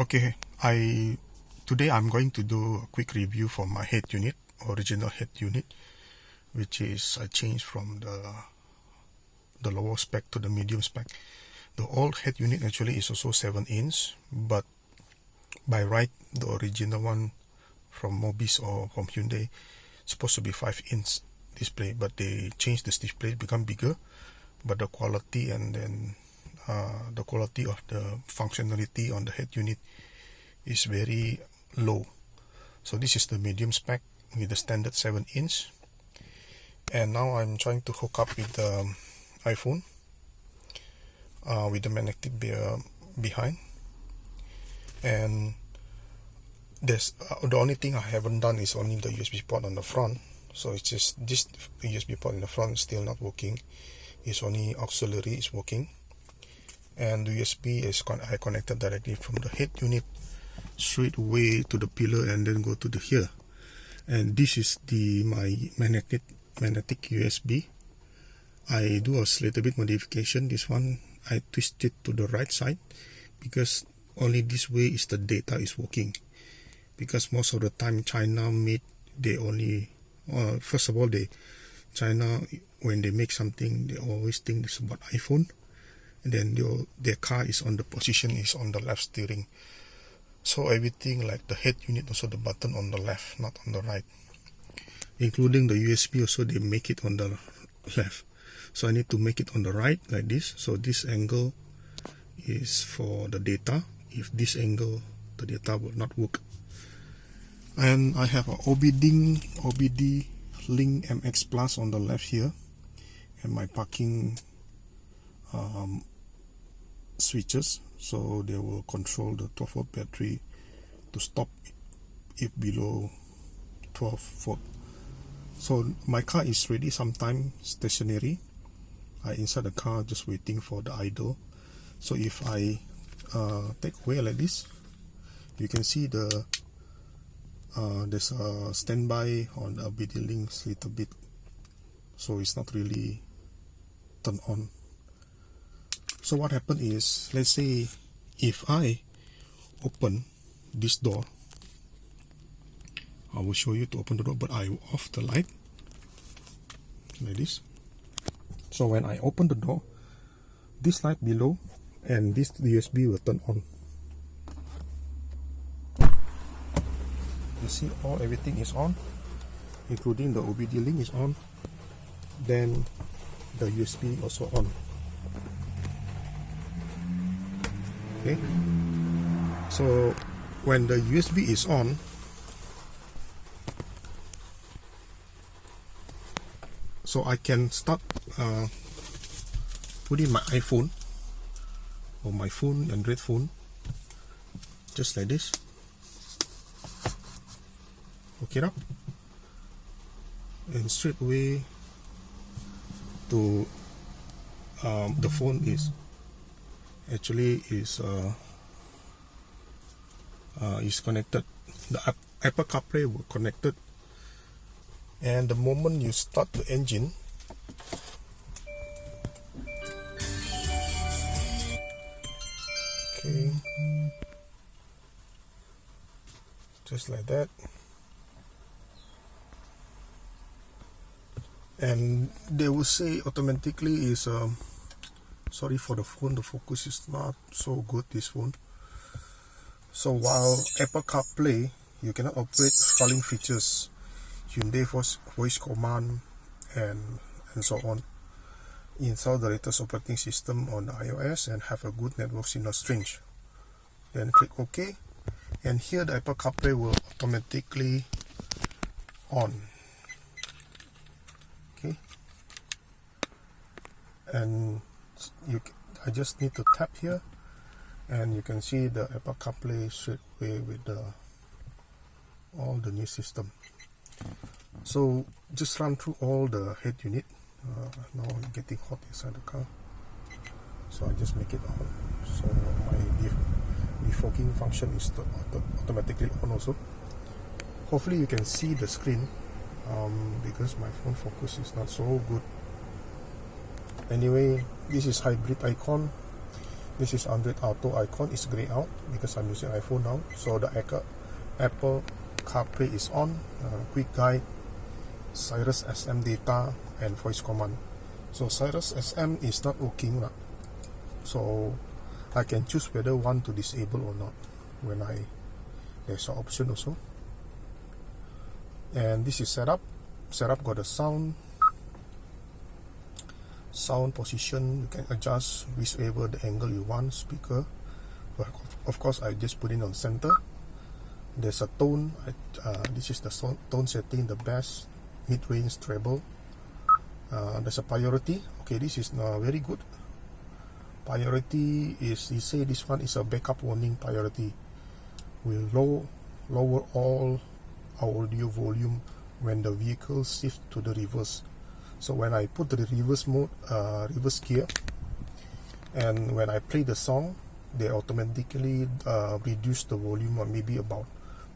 Okay, today I'm going to do a quick review for my head unit, original head unit, which is I changed from the lower spec to the medium spec. The old head unit actually is also 7-inch, but by right the original one from Mobis or from Hyundai is supposed to be 5-inch display, but they changed this display, become bigger, but the quality and then the quality of the functionality on the head unit is very low. So this is the medium spec with the standard 7-inch, and now I'm trying to hook up with the iPhone with the magnetic behind, and there's the only thing I haven't done is only the USB port on the front. So it's just this USB port in the front is still not working. It's only auxiliary is working, and the USB is I connected directly from the head unit straight away to the pillar and then go to the here. And this is my magnetic USB. I do a little bit modification. This one I twist it to the right side because only this way is the data is working. Because most of the time China made, they only first of all China, when they make something, they always think it's about iPhone, and then their car is on the position is on the left steering. So everything like the head unit, also the button on the left, not on the right, including the USB also they make it on the left. So I need to make it on the right like this. So this angle is for the data. If this angle, the data will not work. And I have a OBD Link MX Plus on the left here, and my parking switches, so they will control the 12-volt battery to stop if below 12 volt. So my car is ready, sometime stationary. I inside the car just waiting for the idle. So if I take away like this, you can see there's a standby on the OBD links little bit, so it's not really turned on. So what happened is, let's say if I open this door, I will show you to open the door, but I off the light like this. So when I open the door, this light below and this USB will turn on. You see, everything is on, including the OBD link is on, then the USB also on. Okay, so when the USB is on, so I can start putting my iPhone or my phone, Android phone, just like this. Hook it up, and straight away to the phone is connected. The Apple CarPlay will connected, and the moment you start the engine, okay, just like that. And they will say automatically is sorry for the phone, the focus is not so good, this phone. So while Apple CarPlay, you cannot operate following features: Hyundai voice command and so on. Install the latest operating system on the iOS and have a good network signal strength. Then click OK, and here the Apple CarPlay will automatically on. Okay, and I just need to tap here, and you can see the Apple CarPlay straight away with all the new system. So just run through all the head unit. Now it's getting hot inside the car, so I just make it on. So my defogging function is automatically on also. Hopefully you can see the screen, because my phone focus is not so good. Anyway, this is hybrid icon. This is Android Auto icon is grey out because I'm using iPhone now. So the Apple CarPlay is on, quick guide, Cirrus SM data, and voice command. So Cirrus SM is not working, so I can choose whether want to disable or not. There's an option also. And this is setup got a sound position. You can adjust whichever the angle you want. Speaker, of course I just put it on center. There's a tone, this is the tone setting, the bass, mid-range, treble. There's a priority. Okay, this is very good. Priority is, you say this one is a backup warning priority. Will lower all audio volume when the vehicle shifts to the reverse. So when I put the reverse mode, reverse gear, and when I play the song, they automatically reduce the volume or maybe about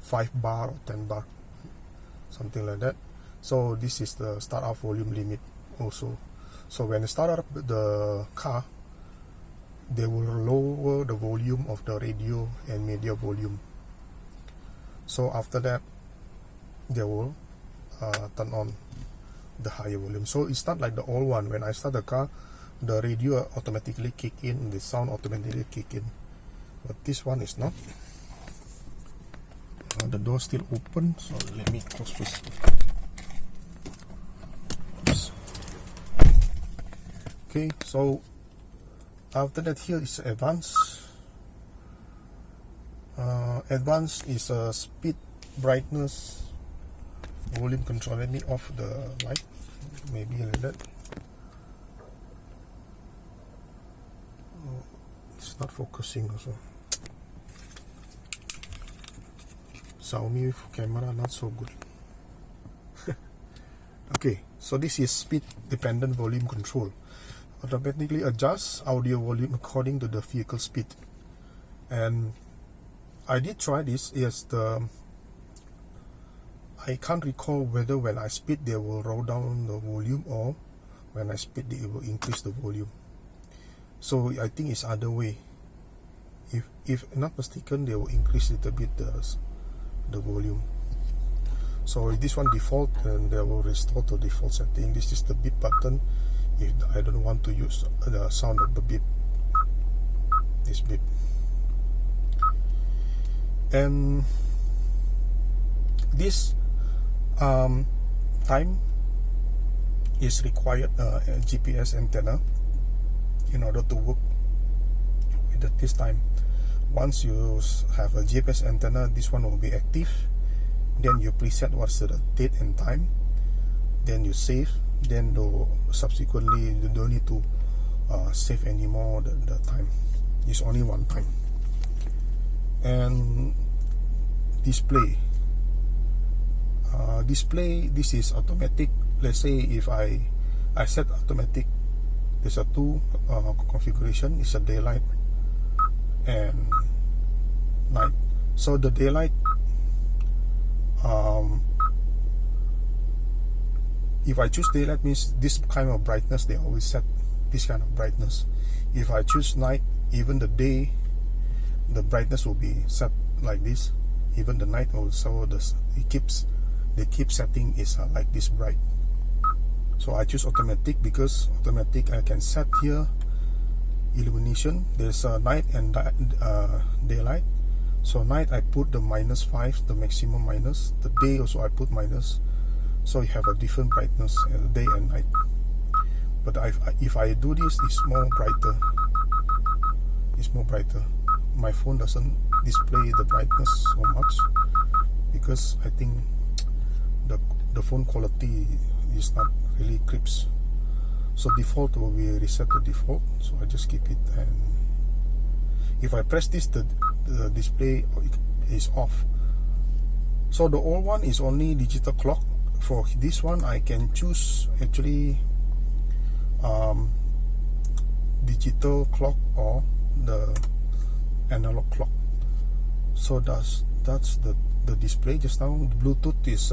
5 bar or 10 bar, something like that. So this is the startup volume limit also. So when I start up the car, they will lower the volume of the radio and media volume. So after that, they will turn on the higher volume. So it's not like the old one. When I start the car, the radio automatically kick in, the sound automatically kick in. But this one is not. The door still open, so let me close this. Oops. Okay, so after that, here is advanced. Advanced is a speed, brightness, volume control. Let me off the light, maybe like that. Oh, it's not focusing also. Xiaomi camera not so good. Okay, so this is speed dependent volume control. Automatically adjust audio volume according to the vehicle speed. And I did try this. Yes, I can't recall whether when I speed they will roll down the volume or when I speed they will increase the volume. So I think it's other way. If not mistaken, they will increase a little bit the volume. So if this one default, and they will restore to default setting. This is the beep button if I don't want to use the sound of the beep. This beep. And this time is required a GPS antenna in order to work with this time. Once you have a GPS antenna, this one will be active. Then you preset what's the date and time. Then you save. Then subsequently you don't need to save anymore the time. It's only one time. And display. This is automatic. Let's say if I set automatic, there's a two configuration. It's a daylight and night. So the daylight, if I choose daylight, means this kind of brightness, they always set this kind of brightness. If I choose night, even the day, the brightness will be set like this. Even the night also, they keep setting is like this bright. So I choose automatic because automatic I can set here illumination. There's a night and daylight. So night I put the -5, the maximum minus. The day also I put minus. So you have a different brightness day and night. But if I do this, it's more brighter. It's more brighter. My phone doesn't display the brightness so much because I think the phone quality is not really crisp. So default will be reset to default. So I just keep it, and if I press this, the display is off. So the old one is only digital clock. For this one, I can choose actually digital clock or the analog clock. So that's the display just now. Bluetooth is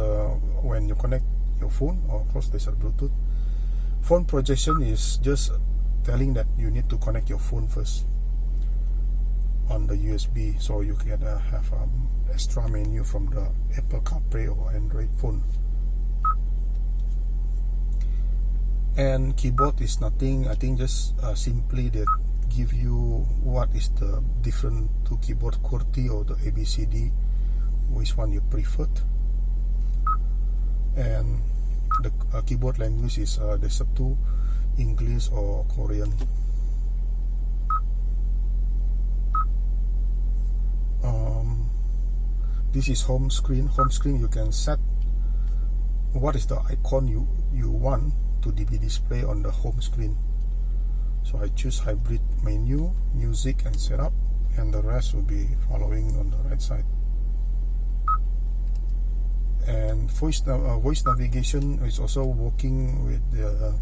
when you connect your phone, or of course there's a Bluetooth. Phone projection is just telling that you need to connect your phone first. the USB, so you can have extra menu from the Apple CarPlay or Android phone. And keyboard is nothing, I think just simply they give you what is the different to keyboard, QWERTY or the ABCD, which one you preferred. And the keyboard language is there's two, English or Korean. This is home screen. Home screen, you can set what is the icon you want to be displayed on the home screen. So I choose hybrid menu, music and setup, and the rest will be following on the right side. And voice navigation is also working with the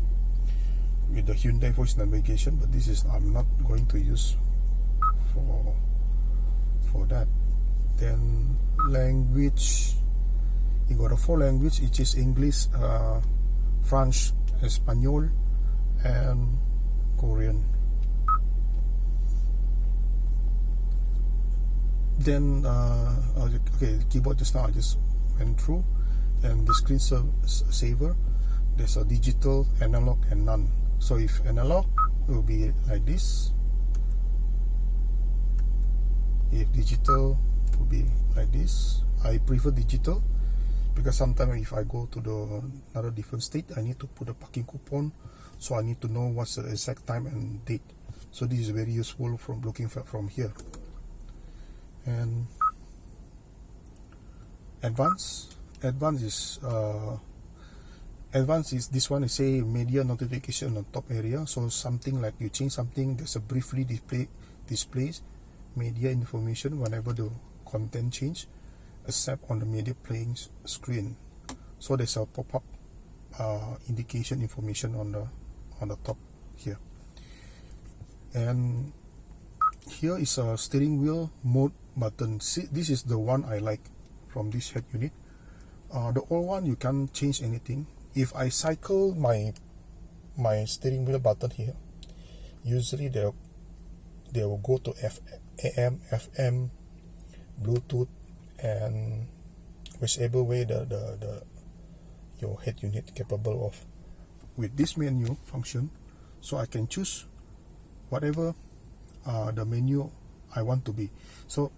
Hyundai voice navigation, but this is I'm not going to use for that. Then language, you got a 4 language, which is English, French, Espanol, and Korean. Then okay, keyboard just now I just went through, and the screen saver, there's a digital, analog, and none. So if analog, it will be like this. If digital, it will be like this. I prefer digital because sometimes if I go to another different state, I need to put a parking coupon, so I need to know what's the exact time and date. So this is very useful from looking from here. And advanced is this one is say media notification on top area. So something like you change something, there's a briefly displays media information whenever the content change, except on the media playing screen. So there's a pop-up indication information on the top here. And here is a steering wheel mode button. See, this is the one I like from this head unit. The old one you can't change anything. If I cycle my steering wheel button here, usually they will go to AM, FM, Bluetooth, and whichever way your head unit capable of. With this menu function, so I can choose whatever the menu I want to be. So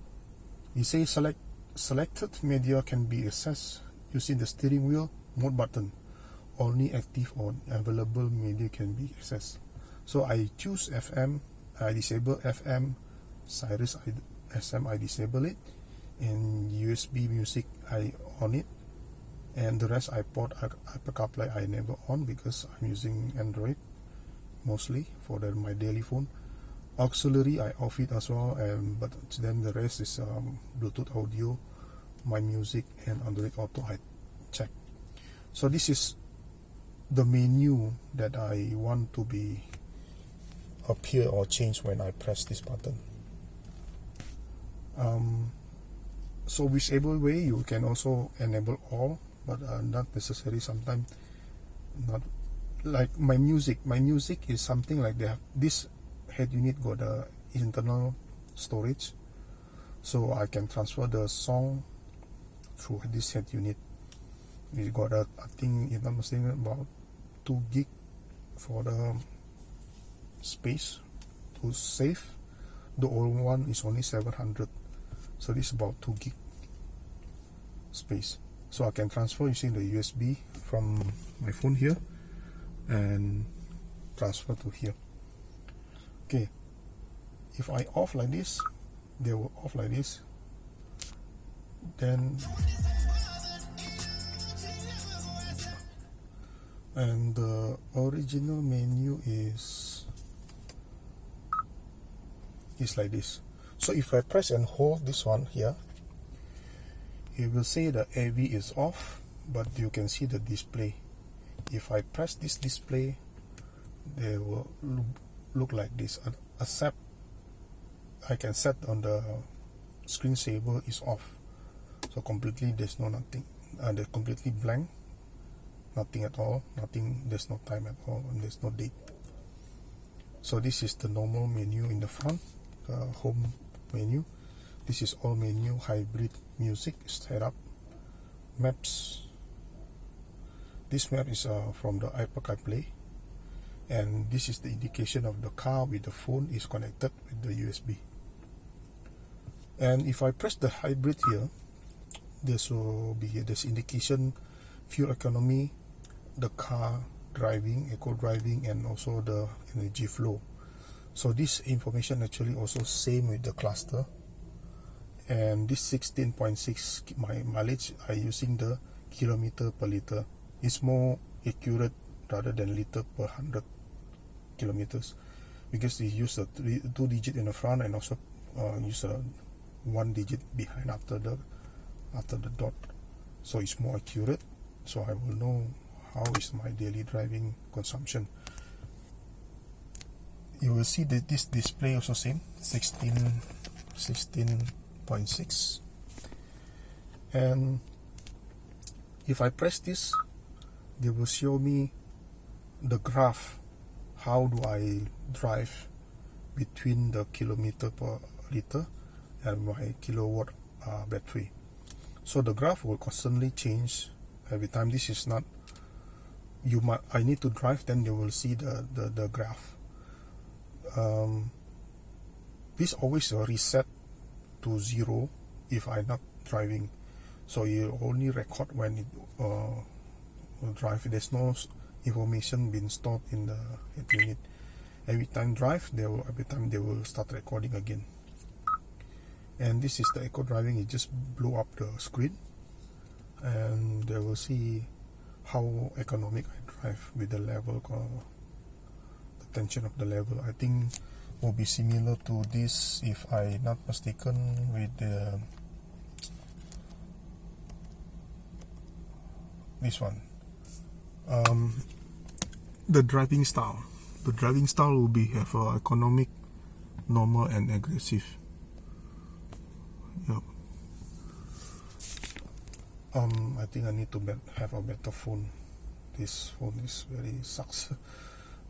you say selected media can be accessed using the steering wheel mode button. Only active or available media can be accessed. So I choose FM, I disable FM, Sirius SM I disable it, and USB music I on it, and the rest iPod, Apple CarPlay I never on because I'm using Android mostly for my daily phone. Auxiliary I off it as well, but then the rest is Bluetooth audio, my music, and Android Auto I check. So this is the menu that I want to be appear or change when I press this button. So whichever way you can also enable all, but not necessary. Sometimes not. Like my music is something like this head unit got a internal storage, so I can transfer the song through this head unit. We got I think if I'm mistaken about 2 gig for the space to save. The old one is only 700, so this is about 2 gig space. So I can transfer using the USB from my phone here and transfer to here. Okay, if I off like this, they will off like this. Then and the original menu is like this. So if I press and hold this one here, it will say the AV is off, but you can see the display. If I press this display, they will look like this, except I can set on the screensaver is off, so completely there's nothing, they're completely blank, nothing at all, there's no time at all, and there's no date. So this is the normal menu in the front, home menu. This is all menu, hybrid, music, setup, maps. This map is from the Apple CarPlay, and this is the indication of the car with the phone is connected with the USB. And if I press the hybrid here, this will be this indication, fuel economy, the car driving, eco driving, and also the energy flow. So this information actually also same with the cluster. And this 16.6 mileage, I using the kilometer per liter. It's more accurate rather than liter per 100 kilometers, because they use a 2 digit in the front and also use a 1 digit behind after the dot, so it's more accurate. So I will know how is my daily driving consumption. You will see that this display also same 16.6, and if I press this, they will show me the graph, how do I drive between the kilometer per liter and my kilowatt battery. So the graph will constantly change every time. This is not, I need to drive, then you will see the graph. This always reset to 0 if I'm not driving, so you only record when it drive. There's no information being stored in the head unit. Every time drive, every time they will start recording again. And this is the eco driving. It just blow up the screen, and they will see how economic I drive with the level, the tension of the level. I think will be similar to this, if I'm not mistaken, with this one. The driving style. The driving style will be have economic, normal, and aggressive. Yep. I think I need to have a better phone. This phone is very sucks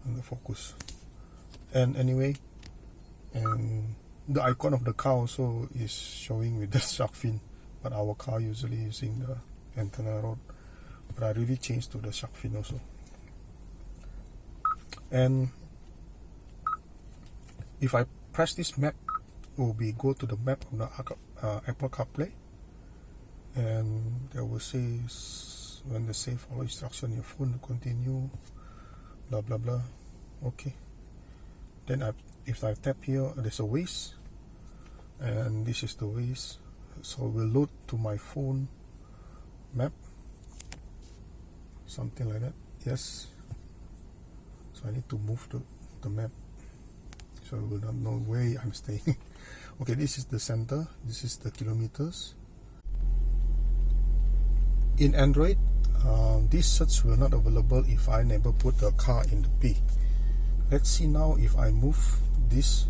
on the focus. And anyway, and the icon of the car also is showing with the shark fin, but our car usually using the antenna rod. But I really changed to the shark fin also. And if I press this map, will be go to the map of the Apple CarPlay, and they will say when they say follow instruction, your phone will continue, blah blah blah. Okay. Then if I tap here, there's a Waze, and this is the Waze. So we'll load to my phone map, something like that. Yes. So I need to move the map, so I will not know where I'm staying. Okay, this is the center, this is the kilometers. In Android, these search will not available if I never put the car in the P. Let's see now if I move this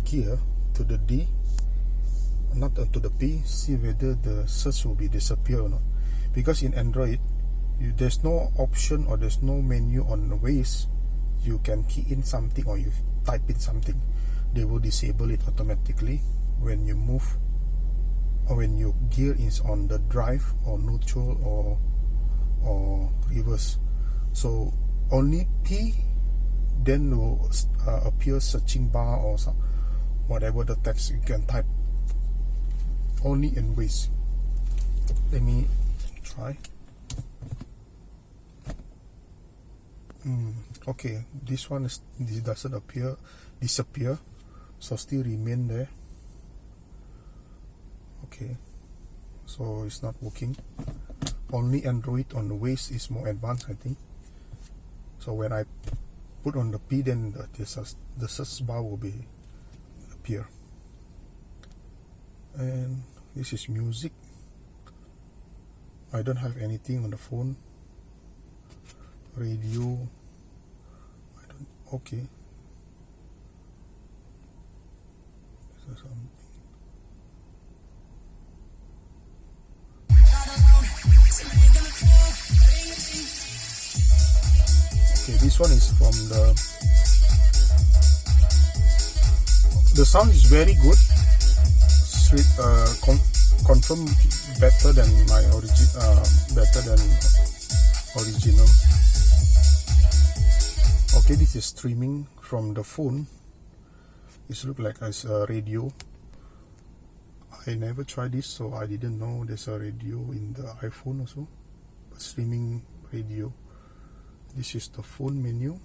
gear to the D, not to the P, see whether the search will be disappear or not. Because in Android, there's no option or there's no menu on the Waze. You can key in something or you type in something, they will disable it automatically when you move, or when your gear is on the drive or neutral or reverse. So only P, then will appear searching bar or some, whatever the text you can type, only in Waze. Let me try. Okay, this doesn't disappear, so still remain there. Okay, so it's not working. Only Android on the Waze is more advanced, I think. So when I put on the P, then the search bar will appear. And this is music. I don't have anything on the phone. Radio, I don't. Okay. Is there something? Okay, this one is from the The sound is very good. Confirm better than my original. Okay, this is streaming from the phone. It looks like as a radio. I never tried this, so I didn't know there's a radio in the iPhone also. But streaming radio. This is the phone menu.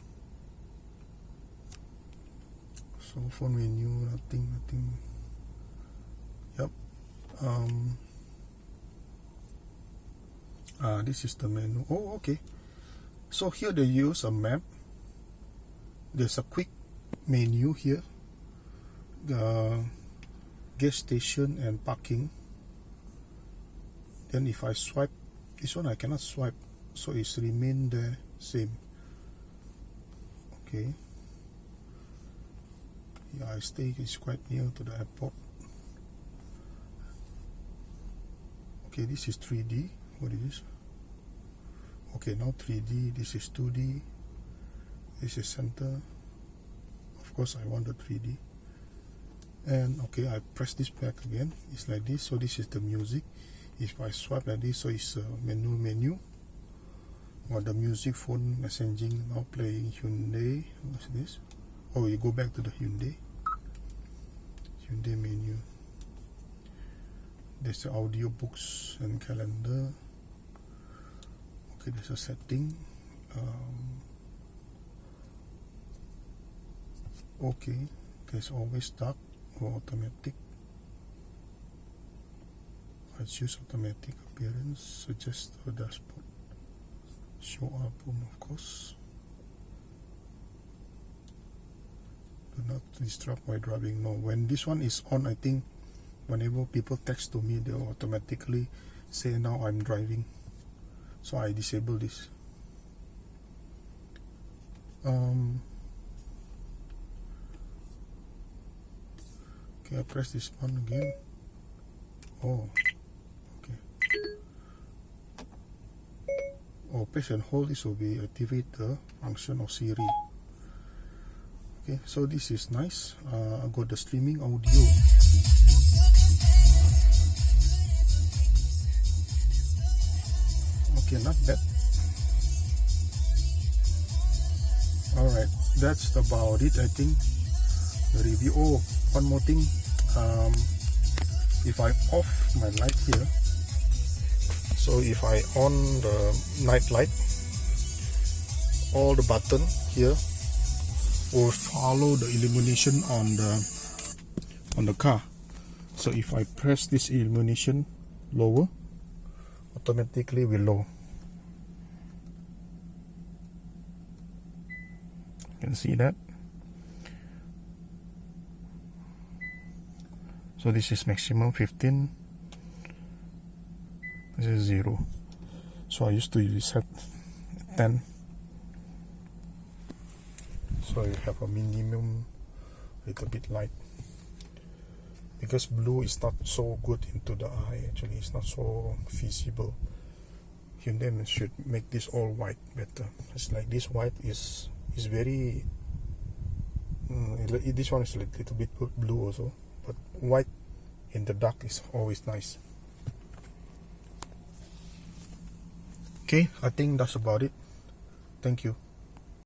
So phone menu, nothing. Yep. This is the menu. Oh, okay. So here they use a map. There's a quick menu here. The gas station and parking. Then if I swipe, this one I cannot swipe, so it's remain the same. Okay. Yeah, I stay is quite near to the airport. Okay, this is 3D. What is this? Okay, now 3D. This is 2D. This is center. Of course, I want the 3D. And okay, I press this back again. It's like this. So this is the music. If I swipe like this, so it's a menu. Or the music, phone, messaging. Now playing Hyundai. What's this? Oh, you go back to the Hyundai menu. There's the audio books and calendar. Okay, there's a setting. Okay, there's always dark or automatic. I choose automatic appearance. Suggest a dashboard. Show album, of course. Do not disrupt while driving. No, when this one is on, I think whenever people text to me, they'll automatically say now I'm driving. So I disable this. Okay, I press this one again. Oh, okay. Oh, press and hold. This will be activate the function of Siri. Okay, so this is nice. I got the streaming audio. Okay, not bad. Alright, that's about it, I think. The review. Oh, one more thing. If I off my light here, so if I on the night light, all the button here will follow the illumination on the car. So if I press this illumination lower, automatically will low. You can see that. So this is maximum 15. This is 0. So I used to set 10. So you have a minimum, little bit light. Because blue is not so good into the eye, actually it's not so visible. Hyundai should make this all white better. It's like this white is very this one is a little bit blue also, but white in the dark is always nice. Okay, I think that's about it. Thank you.